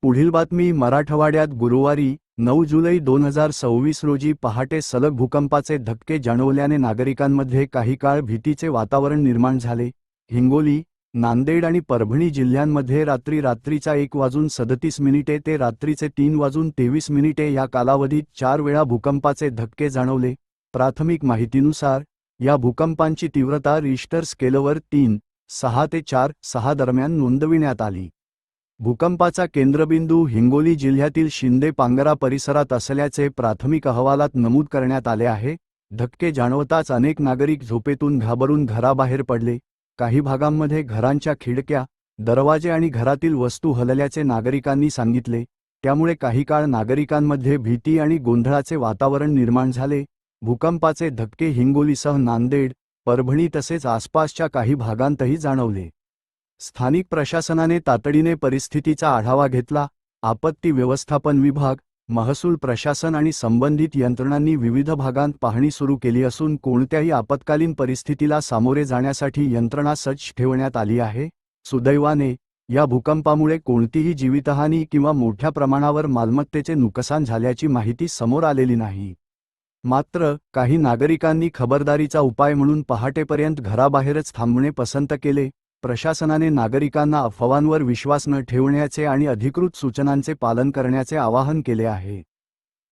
पुढील बातमी मराठवाड्यात गुरुवारी 9 जुलै 2026 रोजी पहाटे सलग भूकंपाचे धक्के जाणवल्याने नागरिकांमध्ये काही काळ भीतीचे वातावरण निर्माण झाले। हिंगोली, नांदेड आणि परभणी जिल्ह्यांमध्ये रात्रीचा 1:37 ते रात्रीचे 3:23 या कालावधीत 4 वेळा भूकंपाचे धक्के जाणवले। प्राथमिक माहितीनुसार या भूकंपांची तीव्रता रिश्टर स्केलवर 3.6 ते 4.6 दरम्यान नोंदविण्यात आली। भूकंपाचा केंद्रबिंदू हिंगोली जिल्ह्यातील शिंदे-पांगरा परिसरात असल्याचे प्राथमिक अहवालात नमूद करण्यात आले आहे। धक्के जाणवताच अनेक नागरिक झोपेतून घाबरून घराबाहेर पडले। काही भागांमध्ये घरांच्या खिडक्या, दरवाजे आणि घरातील वस्तू हलल्याचे नागरिकांनी सांगितले। त्यामुळे काही काळ नागरिकांमध्ये भीती आणि गोंधळाचे वातावरण निर्माण झाले। भूकंपाचे धक्के हिंगोलीसह नांदेड, परभणी तसेच आसपासच्या काही भागांतही जाणवले। स्थानिक प्रशासनाने तातडीने परिस्थितीचा आढावा घेतला। आपत्ती व्यवस्थापन विभाग, महसूल प्रशासन आणि संबंधित यंत्रणांनी विविध भागांत पाहणी सुरू केली असून कोणत्याही आपत्कालीन परिस्थितीला सामोरे जाण्यासाठी यंत्रणा सज्ज ठेवण्यात आली आहे। सुदैवाने या भूकंपामुळे कोणतीही जीवितहानी किंवा मोठ्या प्रमाणावर मालमत्तेचे नुकसान झाल्याची माहिती समोर आलेली नाही। मात्र काही नागरिकांनी खबरदारीचा उपाय म्हणून पहाटेपर्यंत घराबाहेरच थांबणे पसंत केले। प्रशासनाने नागरिकांना अफवांवर विश्वास न ठेवण्याचे आणि अधिकृत सूचनांचे पालन करण्याचे आवाहन केले आहे।